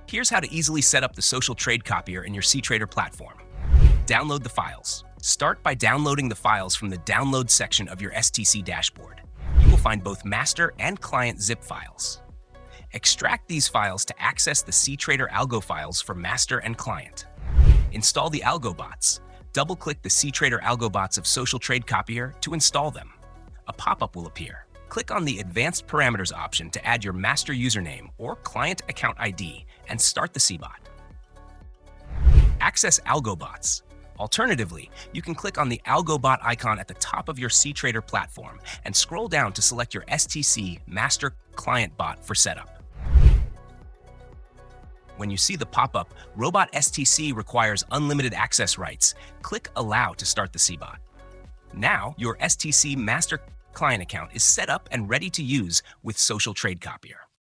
Here's how to easily set up the social trade copier in your cTrader platform. Download the files. Start by downloading the files from the Download section of your STC dashboard. You will find both master and client zip files. Extract these files to access the cTrader algo files for master and client. Install the algo bots. Double-click the cTrader algo bots of Social Trade Copier to install them. A pop-up will appear. Click on the Advanced Parameters option to add your master username or client account ID and start the cbot. Access algo bots. Alternatively, you can click on the algo bot icon at the top of your cTrader platform and scroll down to select your STC master client bot for setup. When you see the pop-up, Robot STC requires unlimited access rights, click Allow to start the cbot. Now, your STC master client account is set up and ready to use with Social Trade Copier.